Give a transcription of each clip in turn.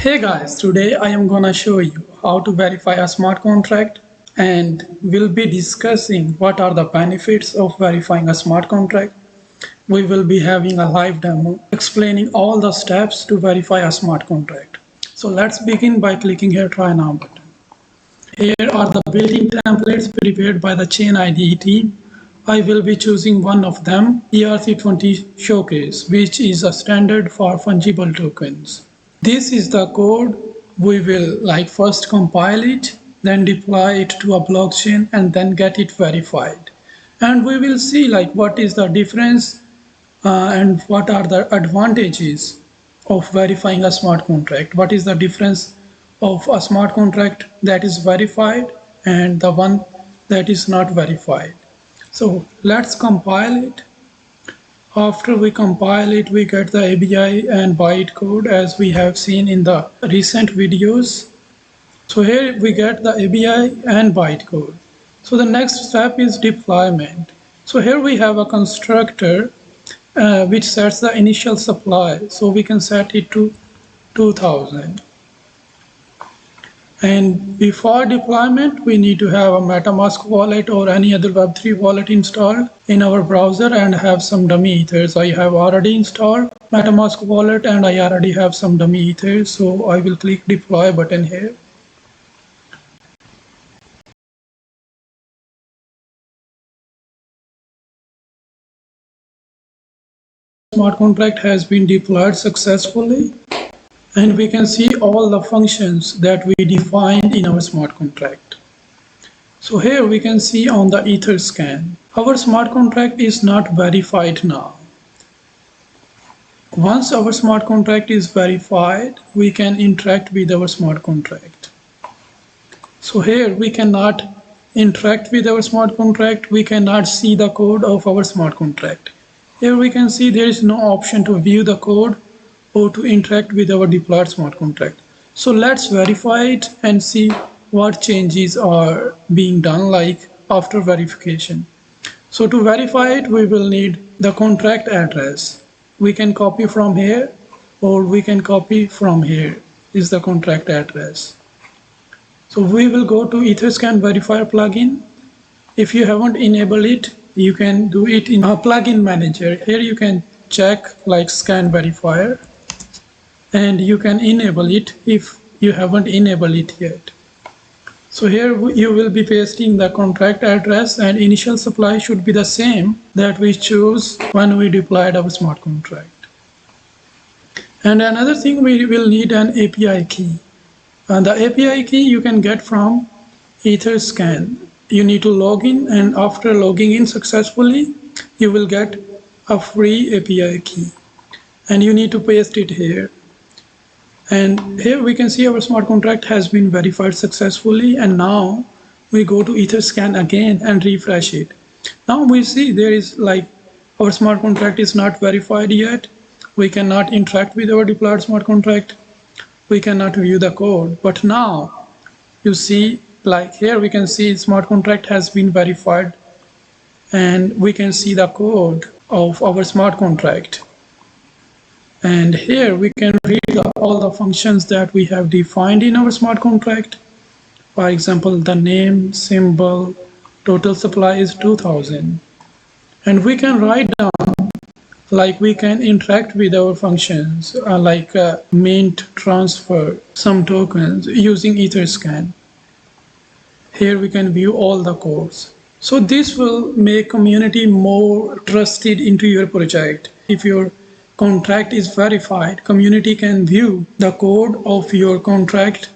Hey guys, today I am gonna show you how to verify a smart contract and we'll be discussing what are the benefits of verifying a smart contract. We will be having a live demo explaining all the steps to verify a smart contract. So let's begin by clicking here try now button. Here are the built-in templates prepared by the ChainIDE team. I will be choosing one of them, ERC20 Showcase, which is a standard for fungible tokens. This is the code. We will first compile it, then deploy it to a blockchain and then get it verified. And we will see what is the difference and what are the advantages of verifying a smart contract. What is the difference of a smart contract that is verified and the one that is not verified. So let's compile it. After we compile it, we get the ABI and bytecode as we have seen in the recent videos. So here we get the ABI and bytecode. So the next step is deployment. So here we have a constructor which sets the initial supply. So we can set it to 2000. And before deployment, we need to have a MetaMask wallet or any other Web3 wallet installed in our browser and have some dummy ethers. I have already installed MetaMask wallet and I already have some dummy ethers. So I will click deploy button here. Smart contract has been deployed successfully. And we can see all the functions that we defined in our smart contract. So here we can see on the Etherscan, our smart contract is not verified now. Once our smart contract is verified, we can interact with our smart contract. So here we cannot interact with our smart contract. We cannot see the code of our smart contract. Here we can see there is no option to view the code or to interact with our deployed smart contract. So let's verify it and see what changes are being done after verification. So to verify it, we will need the contract address. We can copy from here or we can copy from here is the contract address. So we will go to Etherscan Verifier Plugin. If you haven't enabled it, you can do it in a plugin manager. Here you can check Scan Verifier. And you can enable it if you haven't enabled it yet. So here you will be pasting the contract address and initial supply should be the same that we chose when we deployed our smart contract. And another thing, we will need an API key. And the API key you can get from Etherscan. You need to log in, and after logging in successfully, you will get a free API key. And you need to paste it here. And here we can see our smart contract has been verified successfully, and now we go to Etherscan again and refresh it. Now we see there is our smart contract is not verified yet. We cannot interact with our deployed smart contract. We cannot view the code. But now you see here we can see smart contract has been verified and we can see the code of our smart contract. And here we can read all the functions that we have defined in our smart contract. For example, the name, symbol, total supply is 2000. And we can write down, we can interact with our functions, mint, transfer, some tokens using Etherscan. Here we can view all the codes. So this will make community more trusted into your project. If your contract is verified, community can view the code of your contract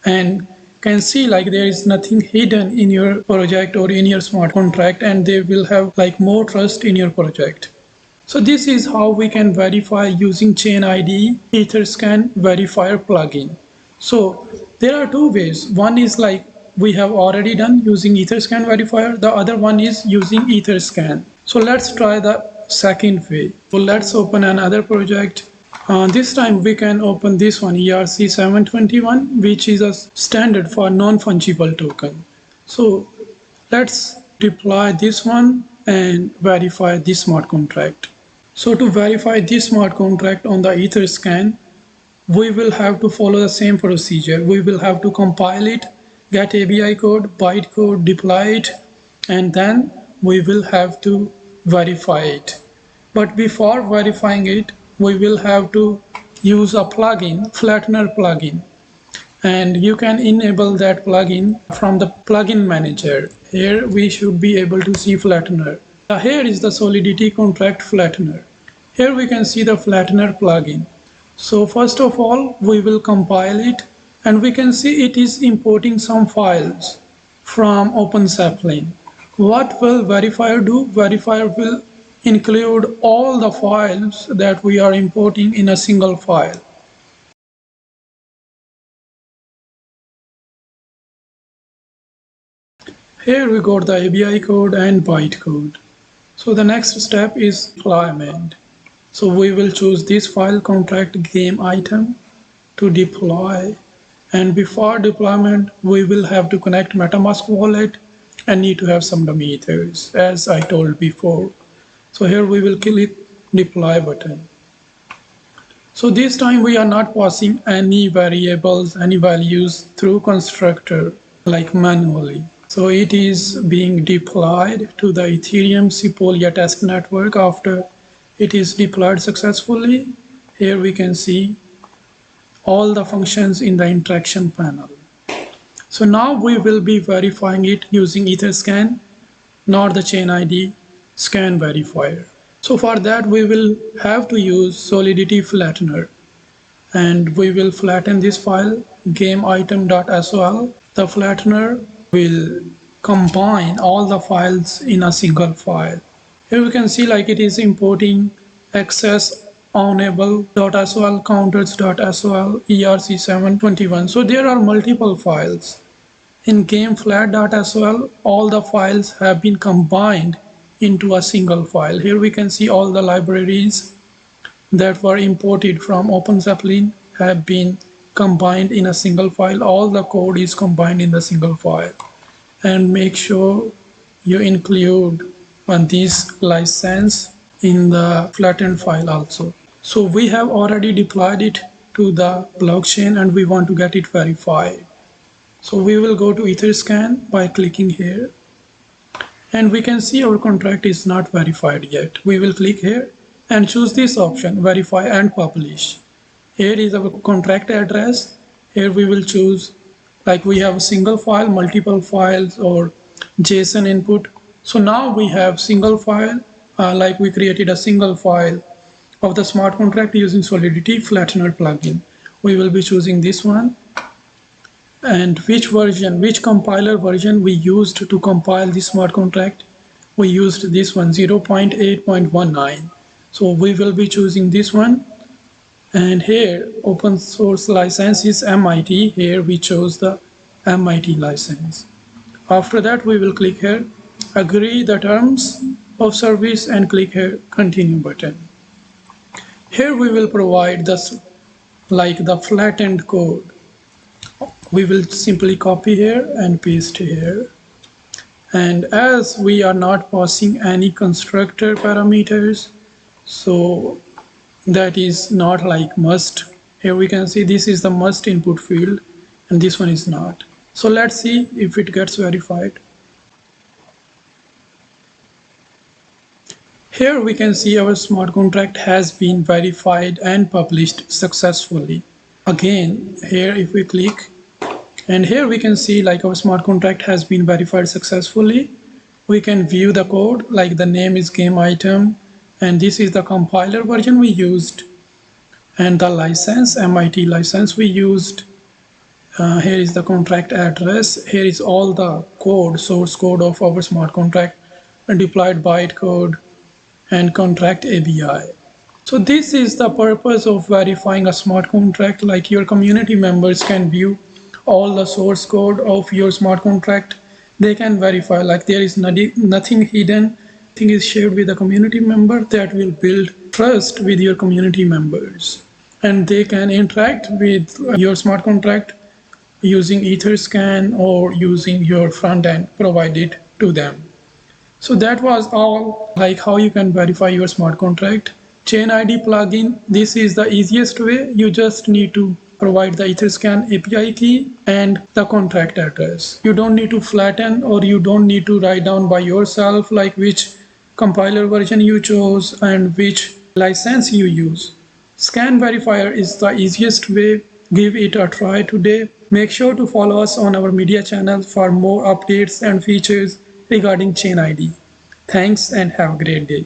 and can see there is nothing hidden in your project or in your smart contract, and they will have more trust in your project. So this is how we can verify using ChainIDE Etherscan Verifier Plugin. So there are two ways. One is we have already done using Etherscan Verifier. The other one is using Etherscan. So let's try the second way. So let's open another project. This time we can open this one, ERC721, which is a standard for non-fungible token. So let's deploy this one and verify this smart contract. So to verify this smart contract on the Etherscan, we will have to follow the same procedure. We will have to compile it, get ABI code, bytecode, deploy it, and then we will have to verify it. But before verifying it, we will have to use a plugin, Flattener plugin. And you can enable that plugin from the plugin manager. Here we should be able to see Flattener. Here is the Solidity contract Flattener. Here we can see the Flattener plugin. So first of all, we will compile it, and we can see it is importing some files from opensaplin. What will Verifier do? Verifier will include all the files that we are importing in a single file. Here we got the ABI code and bytecode. So the next step is deployment. So we will choose this file contract game item to deploy, and before deployment we will have to connect MetaMask wallet and need to have some dummy ethers as I told before. So here we will click deploy button. So this time we are not passing any variables, any values through constructor like manually. So it is being deployed to the Ethereum Sepolia test network. After it is deployed successfully, here we can see all the functions in the interaction panel. So now we will be verifying it using Etherscan, not the ChainIDE Scan Verifier. So for that we will have to use Solidity Flattener, and we will flatten this file gameitem.sol. The flattener will combine all the files in a single file. Here we can see like it is importing access ownable.sol, counters.sol, erc721. So there are multiple files. In gameflat.sol, all the files have been combined into a single file. Here we can see all the libraries that were imported from opensaplin have been combined in a single file. All the code is combined in the single file. And make sure you include this license in the flattened file also. So we have already deployed it to the blockchain and we want to get it verified. So we will go to Etherscan by clicking here, and we can see our contract is not verified yet. We will click here and choose this option, verify and publish. Here is our contract address. Here we will choose like we have a single file, multiple files, or JSON input. So now we have single file, like we created a single file of the smart contract using Solidity Flattener plugin. We will be choosing this one, and which version, which compiler version we used to compile the smart contract. We used this one, 0.8.19. So we will be choosing this one, and here open source license is MIT. Here we chose the MIT license. After that we will click here agree the terms of service and click here continue button. Here we will provide this like the flattened code. We will simply copy here and paste here, and as we are not passing any constructor parameters, so that is not like must. Here we can see this is the must input field and this one is not. So let's see if it gets verified. Here we can see our smart contract has been verified and published successfully. Again, here if we click, and here we can see like our smart contract has been verified successfully. We can view the code, like the name is game item, and this is the compiler version we used, and the license, MIT license we used. Here is the contract address. Here is all the code, source code of our smart contract, deployed bytecode and contract ABI. So this is the purpose of verifying a smart contract. Like your community members can view all the source code of your smart contract. They can verify, like there is nothing hidden. Thing is shared with a community member that will build trust with your community members, and they can interact with your smart contract using Etherscan or using your front end provided to them. So that was all, like how you can verify your smart contract. ChainIDE plugin, this is the easiest way. You just need to provide the Etherscan API key and the contract address. You don't need to flatten, or you don't need to write down by yourself like which compiler version you chose and which license you use. Scan Verifier is the easiest way. Give it a try today. Make sure to follow us on our media channel for more updates and features regarding ChainIDE. Thanks and have a great day.